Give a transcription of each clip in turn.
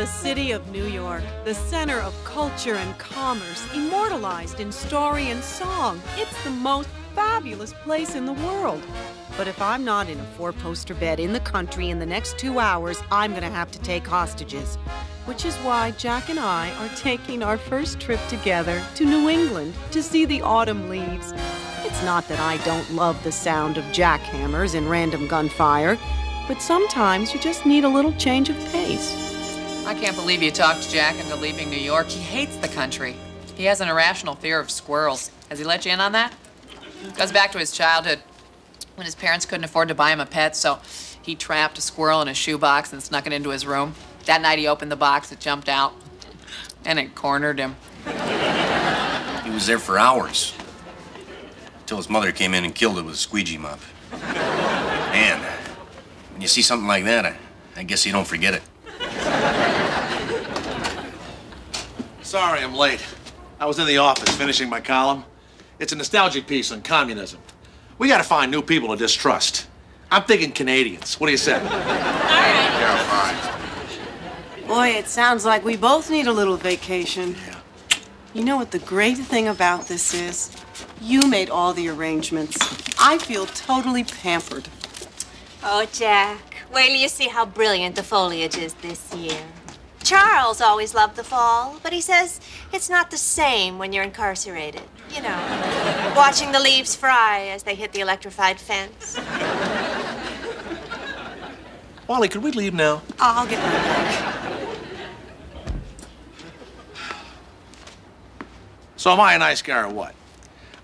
The city of New York, the center of culture and commerce, immortalized in story and song. It's the most fabulous place in the world. But if I'm not in a four-poster bed in the country in the next 2 hours, I'm gonna have to take hostages. Which is why Jack and I are taking our first trip together to New England to see the autumn leaves. It's not that I don't love the sound of jackhammers and random gunfire, but sometimes you just need a little change of pace. I can't believe you talked Jack into leaving New York. He hates the country. He has an irrational fear of squirrels. Has he let you in on that? Goes back to his childhood when his parents couldn't afford to buy him a pet, so he trapped a squirrel in a shoebox and snuck it into his room. That night he opened the box, it jumped out, and it cornered him. He was there for hours, until his mother came in and killed it with a squeegee mop. Man, when you see something like that, I guess you don't forget it. Sorry I'm late. I was in the office finishing my column. It's a nostalgic piece on communism. We gotta find new people to distrust. I'm thinking Canadians. What do you say? All right. Yeah, fine. Boy, it sounds like we both need a little vacation. Yeah. You know what the great thing about this is? You made all the arrangements. I feel totally pampered. Oh, Jack, wait till you see how brilliant the foliage is this year. Charles always loved the fall, but he says it's not the same when you're incarcerated. You know, watching the leaves fry as they hit the electrified fence. Wally, could we leave now? I'll get my bag. So am I a nice guy or what?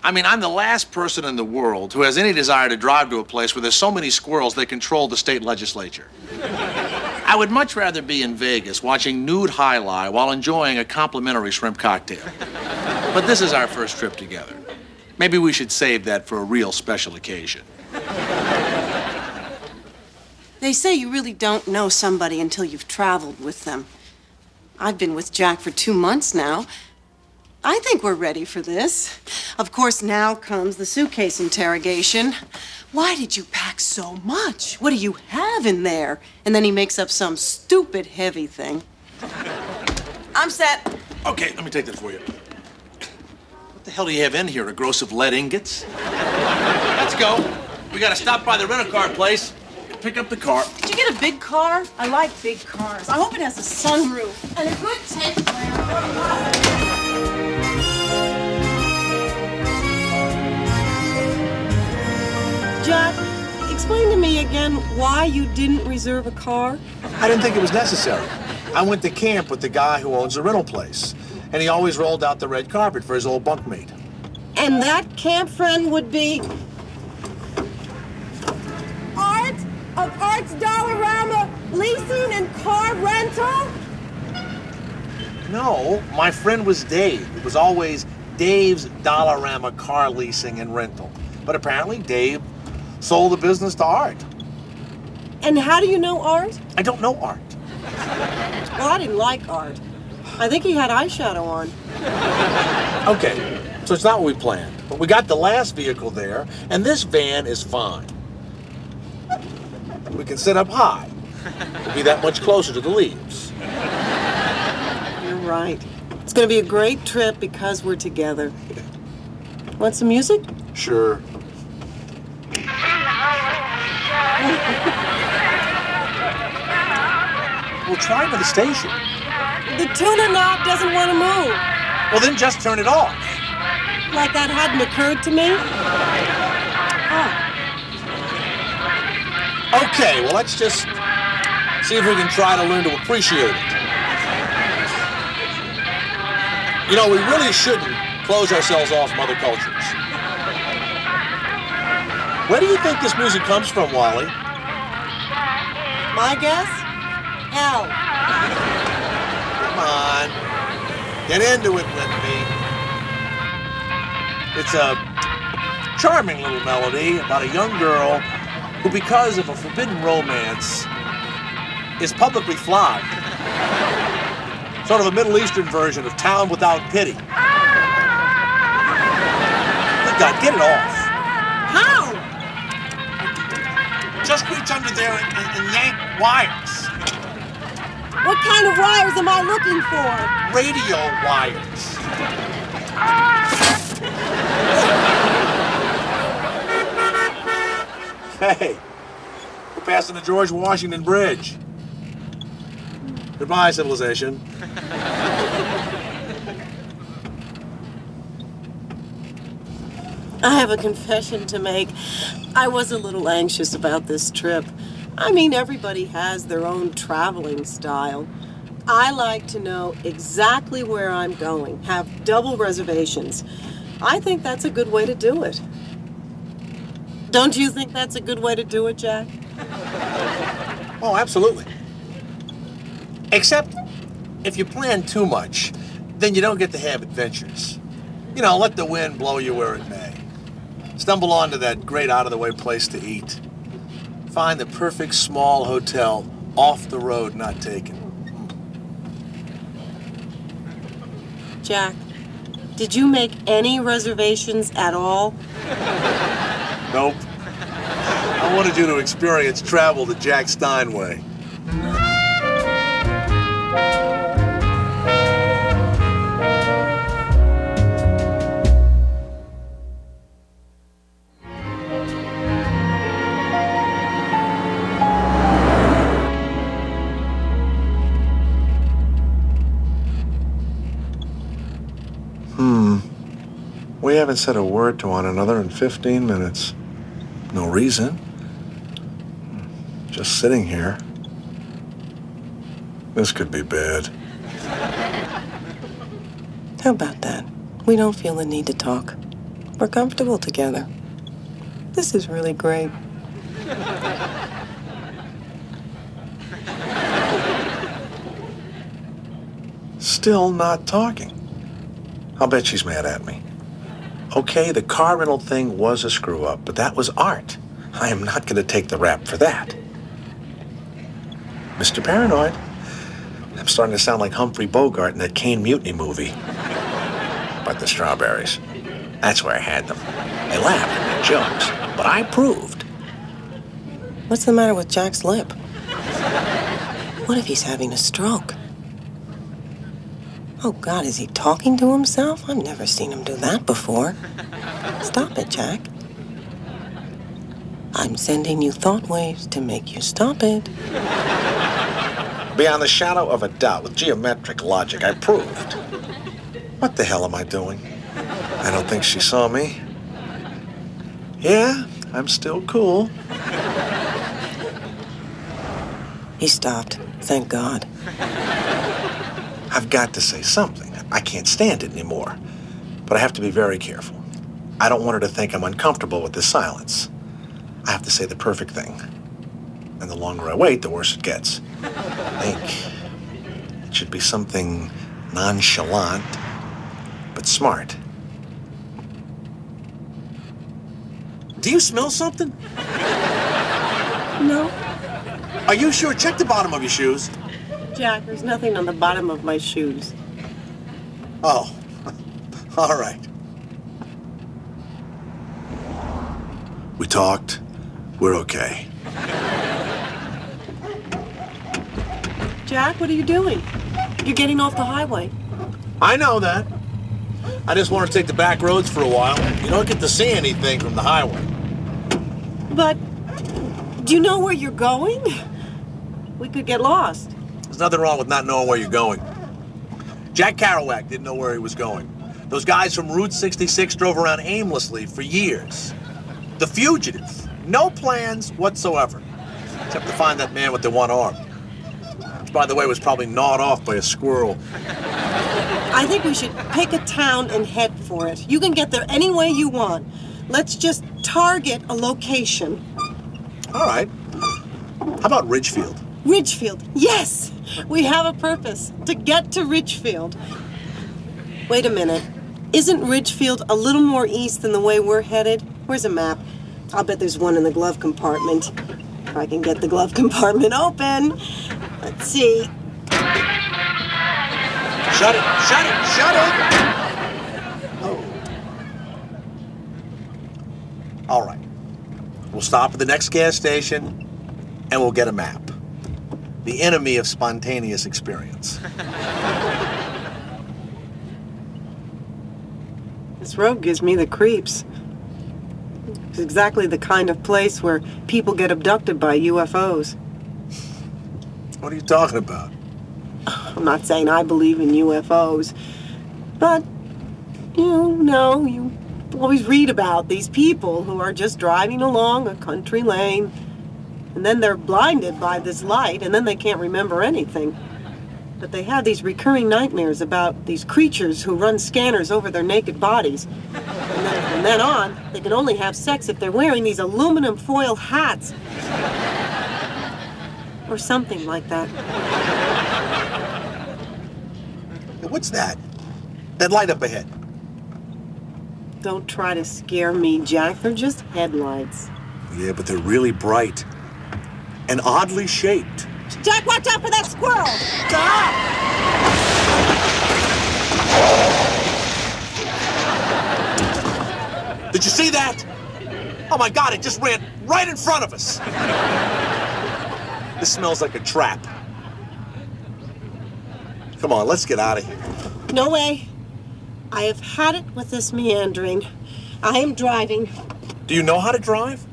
I mean, I'm the last person in the world who has any desire to drive to a place where there's so many squirrels they control the state legislature. I would much rather be in Vegas watching nude highlight while enjoying a complimentary shrimp cocktail. But this is our first trip together. Maybe we should save that for a real special occasion. They say you really don't know somebody until you've traveled with them. I've been with Jack for 2 months now. I think we're ready for this. Of course, now comes the suitcase interrogation. Why did you pack so much? What do you have in there? And then he makes up some stupid heavy thing. I'm set. Okay, let me take that for you. What the hell do you have in here? A gross of lead ingots? Let's go. We gotta stop by the rent-a-car place. Pick up the car. Did you get a big car? I like big cars. I hope it has a sunroof and a good tape player. Jack, explain to me again why you didn't reserve a car. I didn't think it was necessary. I went to camp with the guy who owns the rental place, and he always rolled out the red carpet for his old bunkmate. And that camp friend would be Art of Art's Dollarama Leasing and Car Rental? No, my friend was Dave. It was always Dave's Dollarama Car Leasing and Rental. But apparently Dave sold the business to Art. And how do you know Art? I don't know Art. Well, I didn't like Art. I think he had eyeshadow on. Okay, so it's not what we planned. But we got the last vehicle there, and this van is fine. We can sit up high. We'll be that much closer to the leaves. You're right. It's going to be a great trip because we're together. Want some music? Sure. We'll try to the station. The tuner knob doesn't want to move. Well, then just turn it off. Like that hadn't occurred to me? Oh. Okay, well, let's just see if we can try to learn to appreciate it. You know, we really shouldn't close ourselves off from other cultures. Where do you think this music comes from, Wally? My guess? Hell. Come on. Get into it with me. It's a charming little melody about a young girl who, because of a forbidden romance, is publicly flogged. Sort of a Middle Eastern version of Town Without Pity. Good God, get it off. How? Just reach under there and yank wires. What kind of wires am I looking for? Radio wires. Hey, we're passing the George Washington Bridge. Goodbye, civilization. I have a confession to make. I was a little anxious about this trip. I mean, everybody has their own traveling style. I like to know exactly where I'm going, have double reservations. I think that's a good way to do it. Don't you think that's a good way to do it, Jack? Oh, absolutely. Except, if you plan too much, then you don't get to have adventures. You know, let the wind blow you where it may. Stumble onto that great out-of-the-way place to eat. Find the perfect small hotel off the road not taken. Jack, did you make any reservations at all? Nope. I wanted you to experience travel the Jack Stein way. We haven't said a word to one another in 15 minutes. No reason. Just sitting here. This could be bad. How about that? We don't feel the need to talk. We're comfortable together. This is really great. Still not talking. I'll bet she's mad at me. Okay, the car rental thing was a screw-up, but that was art. I am not going to take the rap for that. Mr. Paranoid. I'm starting to sound like Humphrey Bogart in that Kane Mutiny movie. But the strawberries. That's where I had them. They laughed at my jokes, but I proved. What's the matter with Jack's lip? What if he's having a stroke? Oh, God, is he talking to himself? I've never seen him do that before. Stop it, Jack. I'm sending you thought waves to make you stop it. Beyond the shadow of a doubt, with geometric logic, I proved. What the hell am I doing? I don't think she saw me. Yeah, I'm still cool. He stopped, thank God. I've got to say something. I can't stand it anymore. But I have to be very careful. I don't want her to think I'm uncomfortable with this silence. I have to say the perfect thing. And the longer I wait, the worse it gets. I think it should be something nonchalant, but smart. Do you smell something? No. Are you sure? Check the bottom of your shoes. Jack, there's nothing on the bottom of my shoes. Oh, all right. We talked. We're okay. Jack, what are you doing? You're getting off the highway. I know that. I just want to take the back roads for a while. You don't get to see anything from the highway. But do you know where you're going? We could get lost. There's nothing wrong with not knowing where you're going. Jack Kerouac didn't know where he was going. Those guys from Route 66 drove around aimlessly for years. The fugitive. No plans whatsoever. Except to find that man with the one arm. Which, by the way, was probably gnawed off by a squirrel. I think we should pick a town and head for it. You can get there any way you want. Let's just target a location. All right. How about Ridgefield? Ridgefield, yes! We have a purpose, to get to Ridgefield. Wait a minute. Isn't Ridgefield a little more east than the way we're headed? Where's a map? I'll bet there's one in the glove compartment. If I can get the glove compartment open. Let's see. Shut it! Shut it! Shut it! Oh. All right. We'll stop at the next gas station, and we'll get a map. the enemy of spontaneous experience. This road gives me the creeps. It's exactly the kind of place where people get abducted by UFOs. What are you talking about? I'm not saying I believe in UFOs, but you always read about these people who are just driving along a country lane, and then they're blinded by this light, and then they can't remember anything. But they have these recurring nightmares about these creatures who run scanners over their naked bodies. And from then on, they can only have sex if they're wearing these aluminum foil hats. Or something like that. What's that? That light up ahead. Don't try to scare me, Jack. They're just headlights. Yeah, but they're really bright. And oddly shaped. Jack, watch out for that squirrel! Stop! Did you see that? Oh my God, it just ran right in front of us. This smells like a trap. Come on, let's get out of here. No way. I have had it with this meandering. I am driving. Do you know how to drive?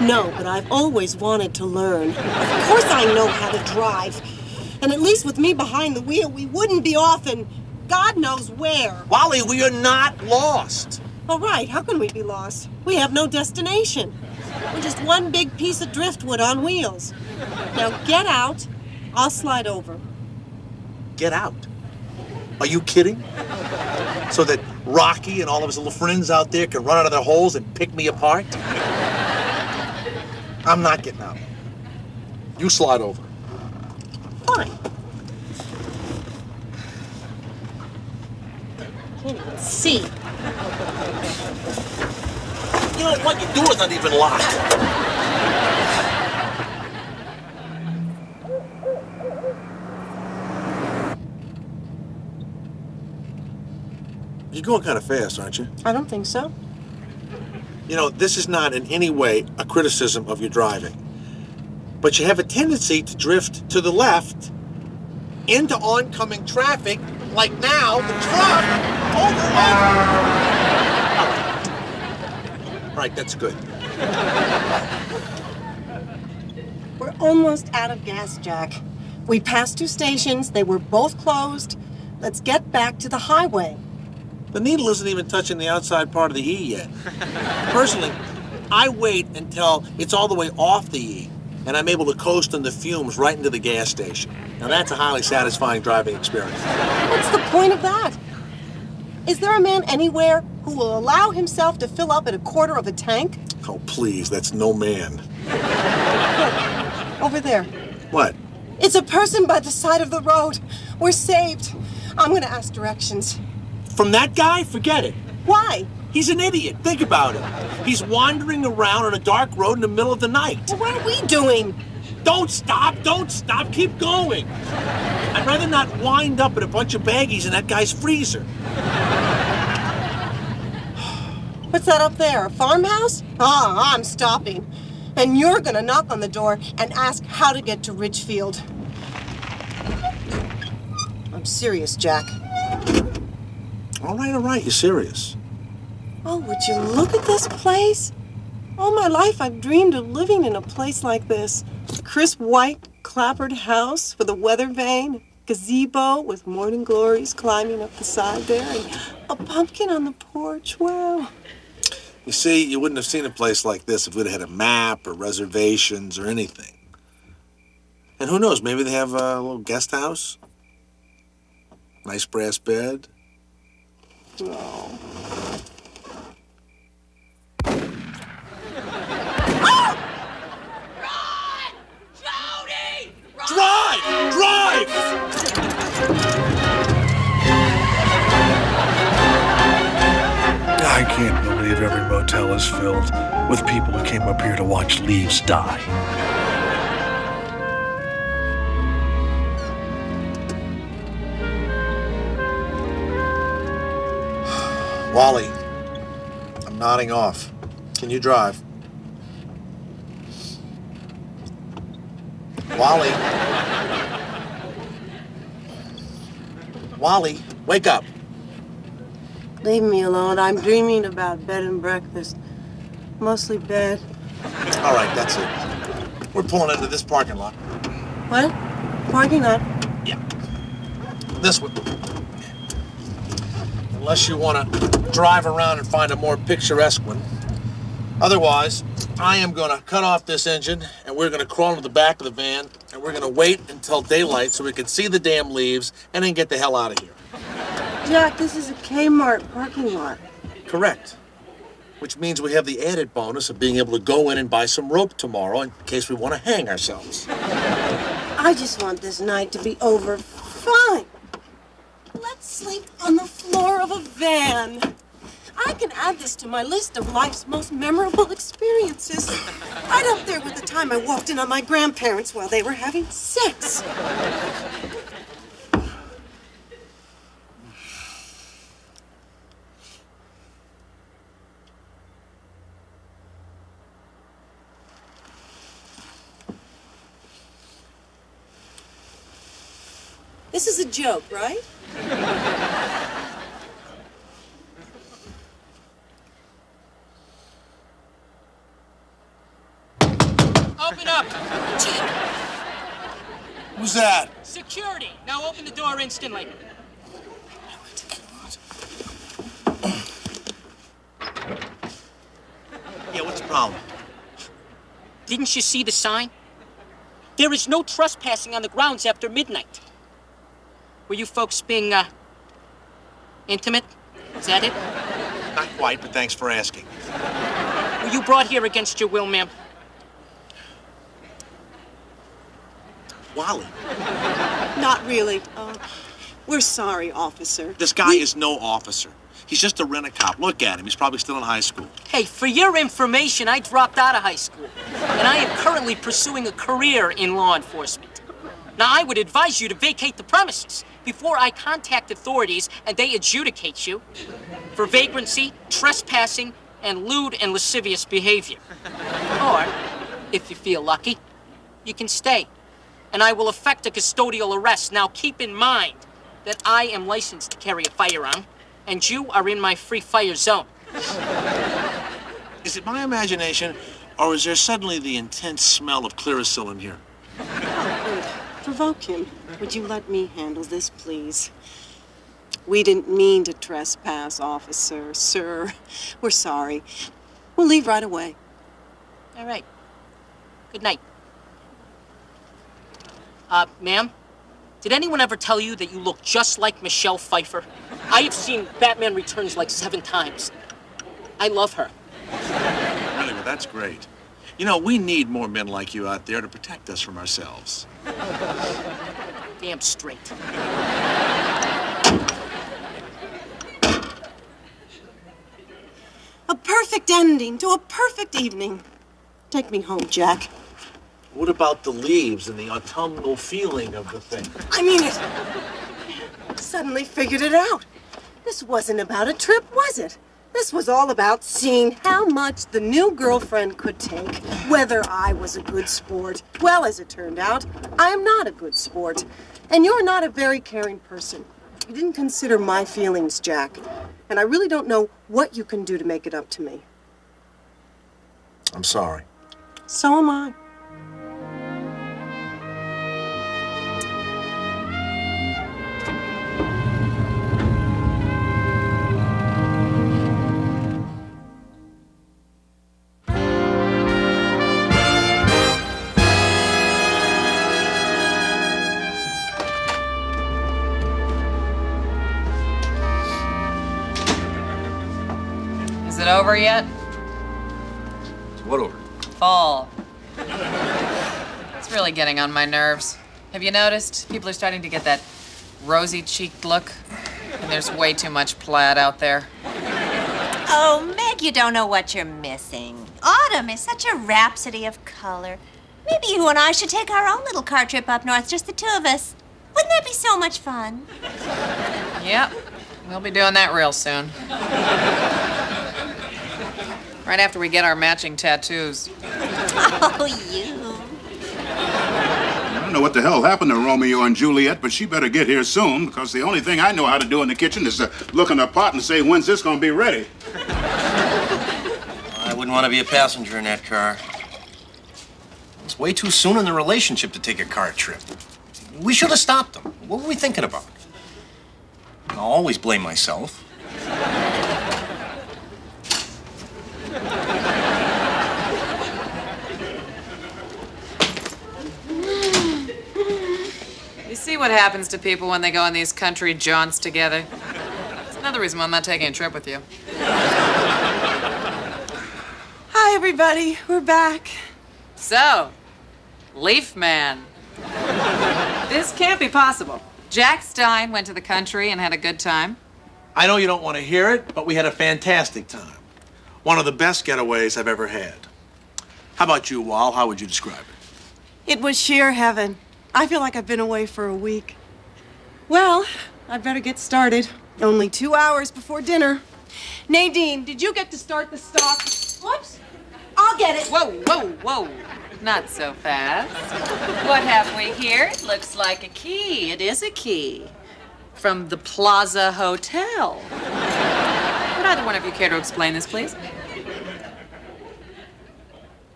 No, but I've always wanted to learn. Of course I know how to drive. And at least with me behind the wheel, we wouldn't be off in God knows where. Wally, we are not lost. All right, how can we be lost? We have no destination. We're just one big piece of driftwood on wheels. Now get out. I'll slide over. Get out? Are you kidding? So that Rocky and all of his little friends out there can run out of their holes and pick me apart? I'm not getting out. You slide over. Fine. Can't even see. You know what? Your door's not even locked. You're going kind of fast, aren't you? I don't think so. You know, this is not in any way a criticism of your driving. But you have a tendency to drift to the left into oncoming traffic, like now, the truck, over. All right, that's good. We're almost out of gas, Jack. We passed 2 stations. They were both closed. Let's get back to the highway. The needle isn't even touching the outside part of the E yet. Personally, I wait until it's all the way off the E, and I'm able to coast on the fumes right into the gas station. Now that's a highly satisfying driving experience. What's the point of that? Is there a man anywhere who will allow himself to fill up at 1/4 of a tank? Oh, please, that's no man. Look, over there. What? It's a person by the side of the road. We're saved. I'm gonna ask directions. From that guy? Forget it. Why? He's an idiot. Think about it. He's wandering around on a dark road in the middle of the night. Well, what are we doing? Don't stop. Keep going. I'd rather not wind up at a bunch of baggies in that guy's freezer. What's that up there, a farmhouse? Ah, I'm stopping. And you're gonna knock on the door and ask how to get to Ridgefield. I'm serious, Jack. All right, you're serious. Oh, would you look at this place? All my life I've dreamed of living in a place like this. A crisp white clapboard house with a weather vane, gazebo with morning glories climbing up the side there, and a pumpkin on the porch. Wow. You see, you wouldn't have seen a place like this if we'd had a map or reservations or anything. And who knows, maybe they have a little guest house? Nice brass bed? No. Drive! I can't believe every motel is filled with people who came up here to watch leaves die. Wally, I'm nodding off. Can you drive? Wally? Wally, wake up. Leave me alone. I'm dreaming about bed and breakfast. Mostly bed. All right, that's it. We're pulling into this parking lot. What? Parking lot? Yeah. This one. Unless you want to drive around and find a more picturesque one. Otherwise, I am going to cut off this engine, and we're going to crawl into the back of the van, and we're going to wait until daylight so we can see the damn leaves and then get the hell out of here. Jack, this is a Kmart parking lot. Correct. Which means we have the added bonus of being able to go in and buy some rope tomorrow in case we want to hang ourselves. I just want this night to be over. Fine. Let's sleep on the floor of a van. I can add this to my list of life's most memorable experiences. Right up there with the time I walked in on my grandparents while they were having sex. This is a joke, right? Open up! Who's that? Security! Now open the door instantly. Yeah, what's the problem? Didn't you see the sign? There is no trespassing on the grounds after midnight. Were you folks being, intimate? Is that it? Not quite, but thanks for asking. Were you brought here against your will, ma'am? Wally, Not really. We're sorry, officer. this guy is no officer. He's just a rent-a-cop. Look at him. He's probably still in high school. Hey, for your information, I dropped out of high school, and I am currently pursuing a career in law enforcement. Now, I would advise you to vacate the premises before I contact authorities and they adjudicate you for vagrancy, trespassing, and lewd and lascivious behavior. Or, if you feel lucky, you can stay, and I will effect a custodial arrest. Now, keep in mind that I am licensed to carry a firearm, and you are in my free fire zone. Is it my imagination, or is there suddenly the intense smell of Clearasil in here? Provoke him. Would you let me handle this, please? We didn't mean to trespass, officer. Sir, we're sorry. We'll leave right away. All right. Good night. Ma'am, did anyone ever tell you that you look just like Michelle Pfeiffer? I have seen Batman Returns like 7 times. I love her. Really? Well, that's great. You know, we need more men like you out there to protect us from ourselves. Damn straight. A perfect ending to a perfect evening. Take me home, Jack. What about the leaves and the autumnal feeling of the thing? I mean it. Suddenly figured it out. This wasn't about a trip, was it? This was all about seeing how much the new girlfriend could take, whether I was a good sport. Well, as it turned out, I am not a good sport. And you're not a very caring person. You didn't consider my feelings, Jack. And I really don't know what you can do to make it up to me. I'm sorry. So am I. Is it over yet? What over? Fall. It's really getting on my nerves. Have you noticed? People are starting to get that rosy-cheeked look. And there's way too much plaid out there. Oh, Meg, you don't know what you're missing. Autumn is such a rhapsody of color. Maybe you and I should take our own little car trip up north, just the 2 of us. Wouldn't that be so much fun? Yep. We'll be doing that real soon. Right after we get our matching tattoos. Oh, you. don't know what the hell happened to Romeo and Juliet, but she better get here soon, because the only thing I know how to do in the kitchen is to look in the pot and say, when's this gonna be ready? I wouldn't want to be a passenger in that car. It's way too soon in the relationship to take a car trip. We should have stopped them. What were we thinking about? I'll always blame myself. You see what happens to people when they go on these country jaunts together? It's another reason why I'm not taking a trip with you. Hi, everybody. We're back. So, Leaf Man. This can't be possible. Jack Stein went to the country and had a good time. I know you don't want to hear it, but we had a fantastic time. One of the best getaways I've ever had. How about you, Wal? How would you describe it? It was sheer heaven. I feel like I've been away for a week. Well, I'd better get started. Only 2 hours before dinner. Nadine, did you get to start the stock? Whoops. I'll get it. Whoa, whoa, whoa. Not so fast. What have we here? It looks like a key. It is a key. From the Plaza Hotel. Would either one of you care to explain this, please?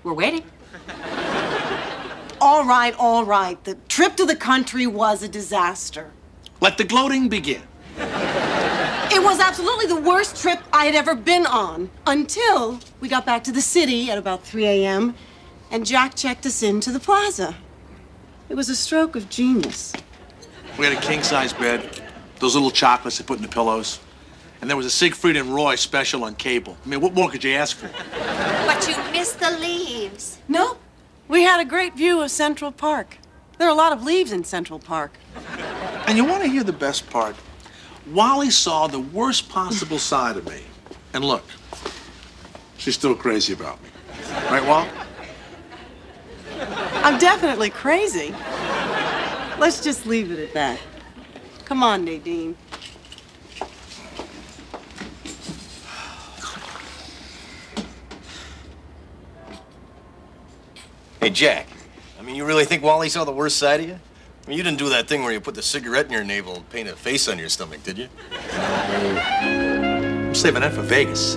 We're waiting. All right, all right. The trip to the country was a disaster. Let the gloating begin. It was absolutely the worst trip I had ever been on until we got back to the city at about 3 a.m. and Jack checked us into the plaza. It was a stroke of genius. We had a king-size bed, those little chocolates they put in the pillows, and there was a Siegfried and Roy special on cable. I mean, what more could you ask for? But you missed the leaves. No, we had a great view of Central Park. There are a lot of leaves in Central Park. And you want to hear the best part? Wally saw the worst possible side of me. And look, she's still crazy about me. Right, Wal? I'm definitely crazy. Let's just leave it at that. Come on, Nadine. Hey, Jack, I mean, you really think Wally saw the worst side of you? I mean, you didn't do that thing where you put the cigarette in your navel and paint a face on your stomach, did you? I'm saving that for Vegas.